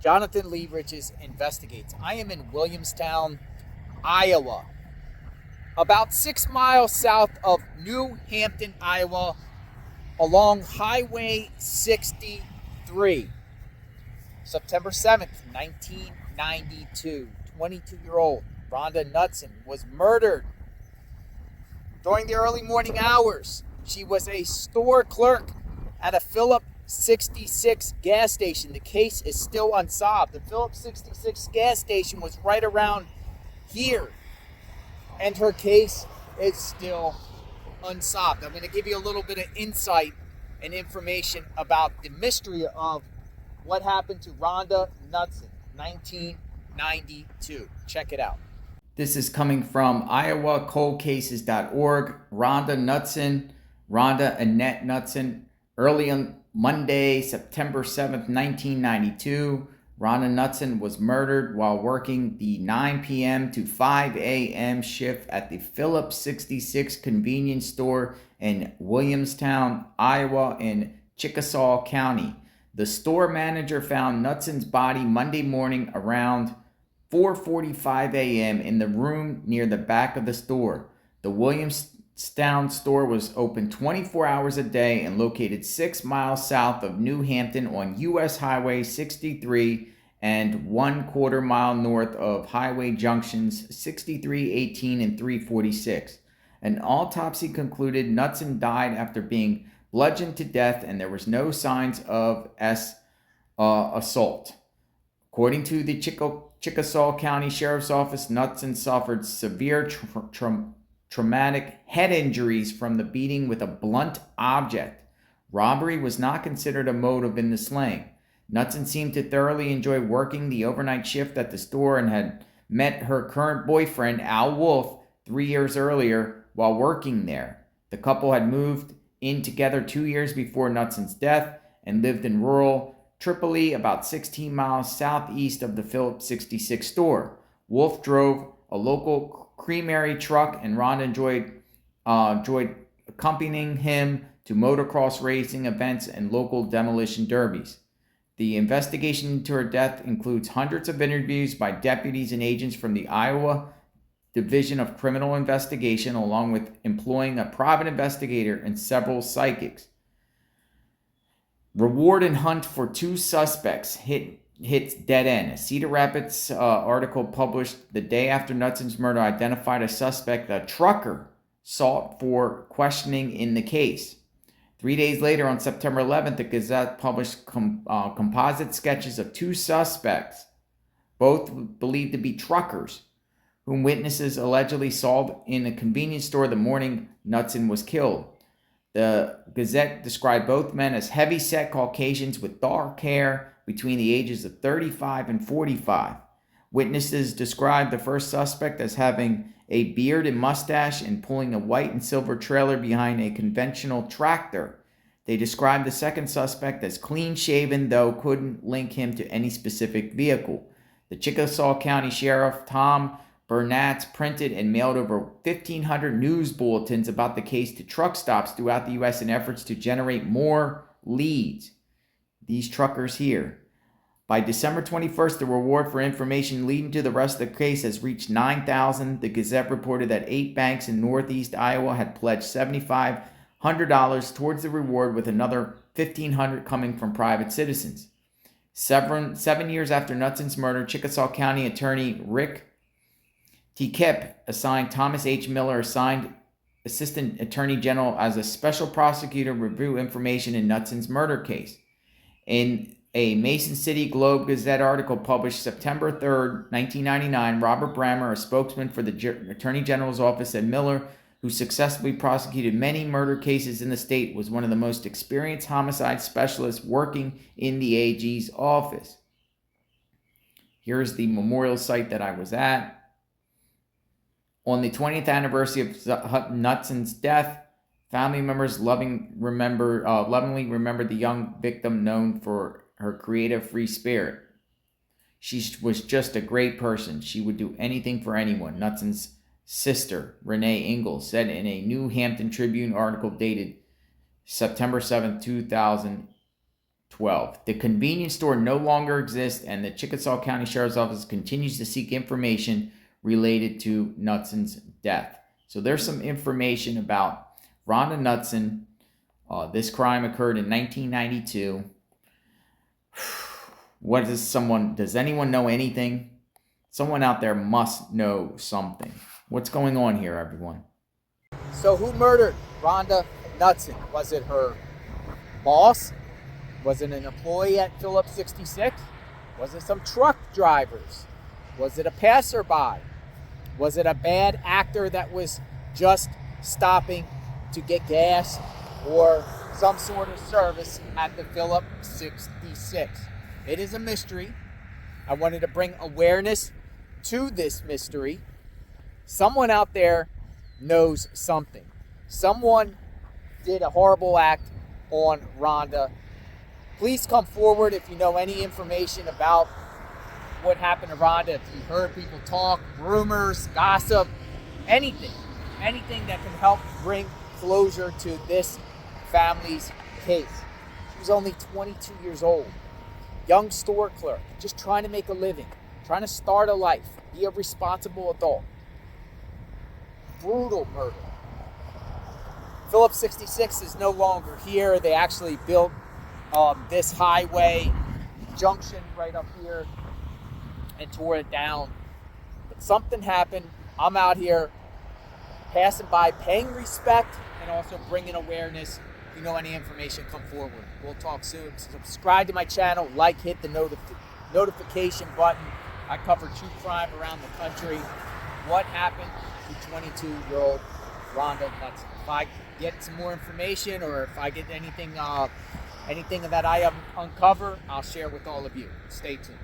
Jonathan Lee Riches investigates. I am in Williamstown, Iowa, about 6 miles south of New Hampton, Iowa, along Highway 63. September 7th, 1992, 22-year-old Rhonda Knutson was murdered during the early morning hours. She was a store clerk at a Phillips 66 gas station. The case is still unsolved. The Phillips 66 gas station was right around here, and her case is still unsolved. I'm going to give you a little bit of insight and information about the mystery of what happened to Rhonda Knutson, 1992. Check it out. This is coming from IowaColdCases.org. Rhonda Knutson, Rhonda Annette Knutson, early on Monday, September 7th, 1992. Rhonda Knutson was murdered while working the 9 p.m. to 5 a.m. shift at the Phillips 66 convenience store in Williamstown, Iowa in Chickasaw County. The store manager found Knutson's body Monday morning around 4:45 a.m. in the room near the back of the store. The Williamstown store was open 24 hours a day and located 6 miles south of New Hampton on U.S. Highway 63 and 1/4 mile north of highway junctions 63, 18, and 346. An autopsy concluded Knutson died after being bludgeoned to death, and there was no signs of assault. According to the Chickasaw County Sheriff's Office, Knutson suffered severe traumatic head injuries from the beating with a blunt object. Robbery was not considered a motive in the slaying. Knutson seemed to thoroughly enjoy working the overnight shift at the store and had met her current boyfriend, Al Wolf, 3 years earlier while working there. The couple had moved in together 2 years before Knutson's death and lived in rural Tripoli, about 16 miles southeast of the Phillips 66 store. Wolf drove a local creamery truck, and Rhonda enjoyed accompanying him to motocross racing events and local demolition derbies. The investigation into her death includes hundreds of interviews by deputies and agents from the Iowa Division of Criminal Investigation, along with employing a private investigator and several psychics. Reward and hunt for two suspects hits dead end. A Cedar Rapids article published the day after Knutson's murder identified a suspect, a trucker, sought for questioning in the case. 3 days later, on September 11th, the Gazette published composite sketches of two suspects, both believed to be truckers, whom witnesses allegedly saw in a convenience store the morning Knutson was killed. The Gazette described both men as heavy-set Caucasians with dark hair between the ages of 35 and 45. Witnesses described the first suspect as having a beard and mustache and pulling a white and silver trailer behind a conventional tractor. They described the second suspect as clean-shaven, though couldn't link him to any specific vehicle. The Chickasaw County Sheriff, Tom Bernatz, printed and mailed over 1,500 news bulletins about the case to truck stops throughout the U.S. in efforts to generate more leads. These truckers here. By December 21st, the reward for information leading to the rest of the case has reached $9,000. The Gazette reported that 8 banks in northeast Iowa had pledged $7,500 towards the reward, with another $1,500 coming from private citizens. 7 years after Knutson's murder, Chickasaw County Attorney Rick T. Kipp assigned Thomas H. Miller, assigned Assistant Attorney General, as a special prosecutor to review information in Knutson's murder case. In a Mason City Globe Gazette article published September 3rd, 1999, Robert Brammer, a spokesman for the Attorney General's office, said Miller, who successfully prosecuted many murder cases in the state, was one of the most experienced homicide specialists working in the AG's office. Here's the memorial site that I was at. On the 20th anniversary of Knutson's death, family members lovingly remember the young victim, known for her creative, free spirit. She was just a great person. She would do anything for anyone, Knutson's sister, Renee Ingalls, said in a New Hampton Tribune article dated September 7, 2020. 12. The convenience store no longer exists, and the Chickasaw County Sheriff's Office continues to seek information related to Knutson's death. So there's some information about Rhonda Knutson. This crime occurred in 1992. Does anyone know anything? Someone out there must know something. What's going on here, everyone? So who murdered Rhonda Knutson? Was it her boss? Was it an employee at Phillips 66? Was it some truck drivers? Was it a passerby? Was it a bad actor that was just stopping to get gas or some sort of service at the Phillips 66? It is a mystery. I wanted to bring awareness to this mystery. Someone out there knows something. Someone did a horrible act on Rhonda. Please come forward if you know any information about what happened to Rhonda, if you heard people talk, rumors, gossip, anything that can help bring closure to this family's case. She was only 22 years old, young store clerk, just trying to make a living, trying to start a life, be a responsible adult. Brutal murder. Phillips 66 is no longer here. They actually built this highway junction right up here and tore it down. But something happened. I'm out here passing by, paying respect, and also bringing awareness. If you know any information, come forward. We'll talk soon. Subscribe to my channel, hit the notification button. I cover true crime around the country. What happened to 22-year-old Rhonda Knutson? If I get some more information, or if I get anything that I uncover, I'll share with all of you. Stay tuned.